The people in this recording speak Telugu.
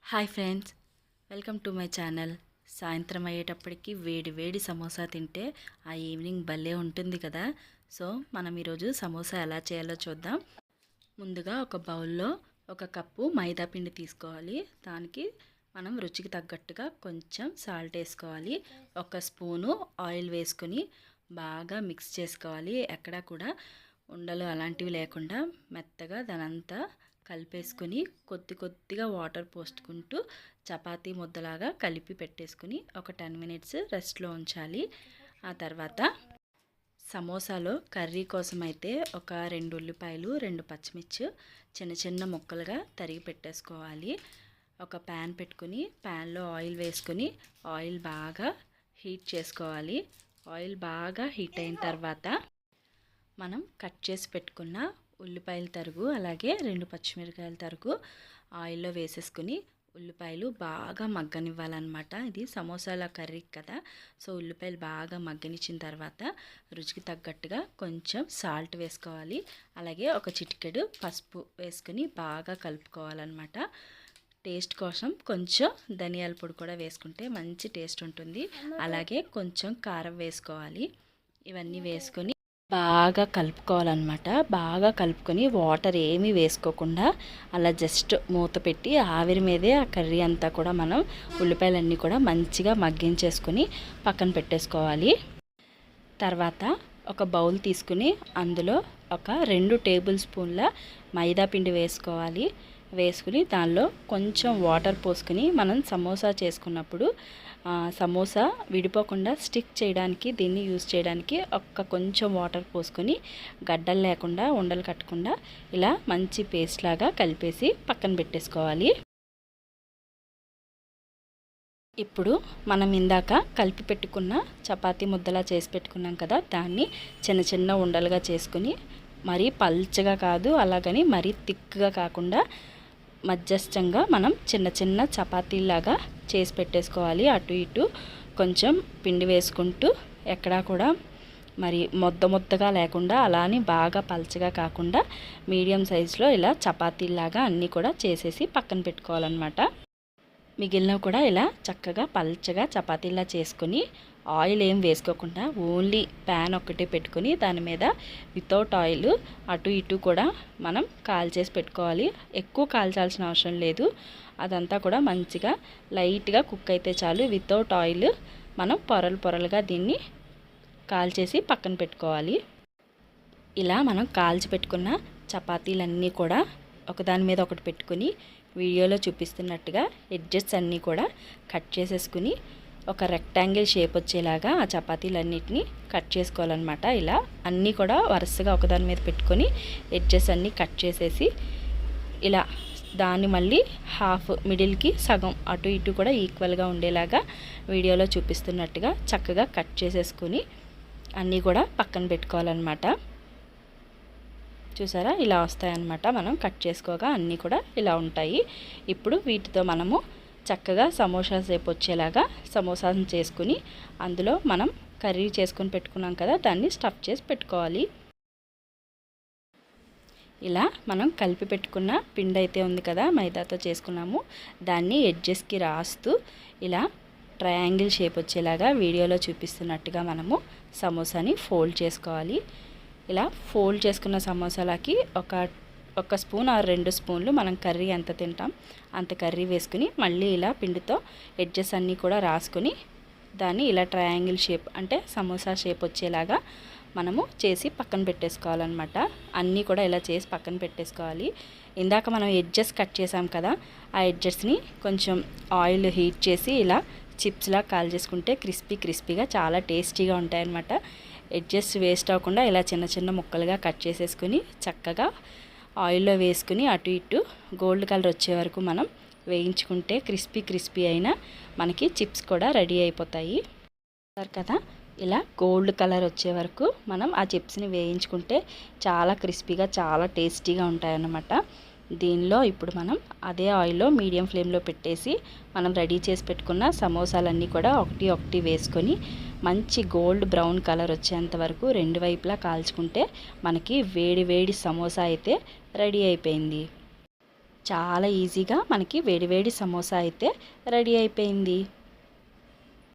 Hi friends, welcome to my channel. సాయంత్రం అయ్యేటప్పటికి వేడి వేడి సమోసా తింటే ఆ ఈవినింగ్ భలే ఉంటుంది కదా. సో మనం ఈరోజు సమోసా ఎలా చేయాలో చూద్దాం. ముందుగా ఒక బౌల్లో ఒక కప్పు మైదా పిండి తీసుకోవాలి. దానికి మనం రుచికి తగ్గట్టుగా కొంచెం సాల్ట్ వేసుకోవాలి. ఒక స్పూను ఆయిల్ వేసుకొని బాగా మిక్స్ చేసుకోవాలి. ఎక్కడా కూడా ఉండలు అలాంటివి లేకుండా మెత్తగా దానంతా కలిపేసుకొని కొద్ది కొద్దిగా వాటర్ పోసుకుంటూ చపాతీ ముద్దలాగా కలిపి పెట్టేసుకుని ఒక 10 మినిట్స్ రెస్ట్లో ఉంచాలి. ఆ తర్వాత సమోసాలో కర్రీ కోసం అయితే ఒక 2 ఉల్లిపాయలు 2 పచ్చిమిర్చి చిన్న చిన్న ముక్కలుగా తరిగి పెట్టేసుకోవాలి. ఒక ప్యాన్ పెట్టుకుని ప్యాన్లో ఆయిల్ వేసుకొని ఆయిల్ బాగా హీట్ చేసుకోవాలి. ఆయిల్ బాగా హీట్ అయిన తర్వాత మనం కట్ చేసి పెట్టుకున్న ఉల్లిపాయల తరుగు అలాగే 2 పచ్చిమిరపకాయల తరుగు ఆయిల్లో వేసేసుకుని ఉల్లిపాయలు బాగా మగ్గనివ్వాలన్నమాట. ఇది సమోసాల కర్రీ కదా. సో ఉల్లిపాయలు బాగా మగ్గనిచ్చిన తర్వాత రుచికి తగ్గట్టుగా కొంచెం సాల్ట్ వేసుకోవాలి. అలాగే ఒక చిటికెడు పసుపు వేసుకుని బాగా కలుపుకోవాలన్నమాట. టేస్ట్ కోసం కొంచెం ధనియాల పొడి కూడా వేసుకుంటే మంచి టేస్ట్ ఉంటుంది. అలాగే కొంచెం కారం వేసుకోవాలి. ఇవన్నీ వేసుకొని బాగా కలుపుకోవాలన్నమాట. బాగా కలుపుకొని వాటర్ ఏమీ వేసుకోకుండా అలా జస్ట్ మూత పెట్టి ఆవిరి మీదే ఆ కర్రీ అంతా కూడా మనం ఉల్లిపాయలన్నీ కూడా మంచిగా మగ్గించేసుకొని పక్కన పెట్టేసుకోవాలి. తర్వాత ఒక బౌల్ తీసుకుని అందులో ఒక 2 టేబుల్ స్పూన్ల మైదా పిండి వేసుకోవాలి. వేసుకుని దానిలో కొంచెం వాటర్ పోసుకుని మనం సమోసా చేసుకున్నప్పుడు సమోసా విడిపోకుండా స్టిక్ చేయడానికి దీన్ని యూజ్ చేయడానికి కొంచెం వాటర్ పోసుకొని గడ్డలు లేకుండా ఉండలు కట్టకుండా ఇలా మంచి పేస్ట్ లాగా కలిపేసి పక్కన పెట్టేసుకోవాలి. ఇప్పుడు మనం ఇందాక కలిపి పెట్టుకున్న చపాతీ ముద్దలా చేసి పెట్టుకున్నాం కదా, దాన్ని చిన్న చిన్న ఉండలుగా చేసుకుని మరీ పల్చగా కాదు అలాగని మరీ థిక్గా కాకుండా మధ్యస్థంగా మనం చిన్న చిన్న చపాతీలాగా చేసి పెట్టేసుకోవాలి. అటు ఇటు కొంచెం పిండి వేసుకుంటూ ఎక్కడా కూడా మరి ముద్దగా లేకుండా అలానే బాగా పల్చగా కాకుండా మీడియం సైజులో ఇలా చపాతీలాగా అన్నీ కూడా చేసేసి పక్కన పెట్టుకోవాలన్నమాట. మిగిలినవి కూడా ఇలా చక్కగా పల్చగా చపాతీలా చేసుకొని ఆయిల్ ఏం వేసుకోకుండా ఓన్లీ ప్యాన్ ఒక్కటే పెట్టుకొని దాని మీద వితౌట్ ఆయిల్ అటు ఇటు కూడా మనం కాల్చేసి పెట్టుకోవాలి. ఎక్కువ కాల్చాల్సిన అవసరం లేదు. అదంతా కూడా మంచిగా లైట్గా కుక్ అయితే చాలు. వితౌట్ ఆయిల్ మనం పొరలుగా దీన్ని కాల్చేసి పక్కన పెట్టుకోవాలి. ఇలా మనం కాల్చి పెట్టుకున్న చపాతీలన్నీ కూడా ఒకదాని మీద ఒకటి పెట్టుకుని వీడియోలో చూపిస్తున్నట్టుగా ఎడ్జెస్ అన్నీ కూడా కట్ చేసేసుకుని ఒక రెక్టాంగిల్ షేప్ వచ్చేలాగా ఆ చపాతీలన్నిటిని కట్ చేసుకోవాలన్నమాట. ఇలా అన్నీ కూడా వరుసగా ఒకదాని మీద పెట్టుకొని ఎడ్జెస్ అన్నీ కట్ చేసేసి ఇలా దాన్ని మళ్ళీ హాఫ్ మిడిల్కి సగం అటు ఇటు కూడా ఈక్వల్గా ఉండేలాగా వీడియోలో చూపిస్తున్నట్టుగా చక్కగా కట్ చేసేసుకుని అన్నీ కూడా పక్కన పెట్టుకోవాలన్నమాట. చూసారా, ఇలా వస్తాయన్నమాట. మనం కట్ చేసుకోగా అన్నీ కూడా ఇలా ఉంటాయి. ఇప్పుడు వీటితో మనము చక్కగా సమోసా షేప్ వచ్చేలాగా సమోసాను చేసుకుని అందులో మనం కర్రీ చేసుకొని పెట్టుకున్నాం కదా, దాన్ని స్టఫ్ చేసి పెట్టుకోవాలి. ఇలా మనం కలిపి పెట్టుకున్న పిండి అయితే ఉంది కదా, మైదాతో చేసుకున్నాము, దాన్ని ఎడ్జెస్కి రాస్తూ ఇలా ట్రయాంగిల్ షేప్ వచ్చేలాగా వీడియోలో చూపిస్తున్నట్టుగా మనము సమోసాని ఫోల్డ్ చేసుకోవాలి. ఇలా ఫోల్డ్ చేసుకున్న సమోసాలకి ఒక స్పూన్ ఆర్ 2 స్పూన్లు మనం కర్రీ ఎంత తింటాం అంత కర్రీ వేసుకుని మళ్ళీ ఇలా పిండితో ఎడ్జెస్ అన్నీ కూడా రాసుకొని దాన్ని ఇలా ట్రయాంగిల్ షేప్ అంటే సమోసా షేప్ వచ్చేలాగా మనము చేసి పక్కన పెట్టేసుకోవాలన్నమాట. అన్నీ కూడా ఇలా చేసి పక్కన పెట్టేసుకోవాలి. ఇందాక మనం ఎడ్జెస్ కట్ చేసాం కదా, ఆ ఎడ్జెస్ని కొంచెం ఆయిల్ హీట్ చేసి ఇలా చిప్స్లా కాల్ చేసుకుంటే క్రిస్పీగా చాలా టేస్టీగా ఉంటాయన్నమాట. ఎడ్జెస్ వేస్ట్ అవ్వకుండా ఇలా చిన్న చిన్న ముక్కలుగా కట్ చేసేసుకుని చక్కగా ఆయిల్లో వేసుకుని అటు ఇటు గోల్డ్ కలర్ వచ్చే వరకు మనం వేయించుకుంటే క్రిస్పీ అయినా మనకి చిప్స్ కూడా రెడీ అయిపోతాయి కదా. ఇలా గోల్డ్ కలర్ వచ్చే వరకు మనం ఆ చిప్స్ని వేయించుకుంటే చాలా క్రిస్పీగా చాలా టేస్టీగా ఉంటాయన్నమాట. దీనిలో ఇప్పుడు మనం అదే ఆయిల్లో మీడియం ఫ్లేమ్లో పెట్టేసి మనం రెడీ చేసి పెట్టుకున్న సమోసాలన్నీ కూడా ఒకటి వేసుకొని మంచి గోల్డ్ బ్రౌన్ కలర్ వచ్చేంత వరకు 2 వైపులా కాల్చుకుంటే మనకి వేడి సమోసా అయితే రెడీ అయిపోయింది. చాలా ఈజీగా మనకి వేడివేడి సమోసా అయితే రెడీ అయిపోయింది.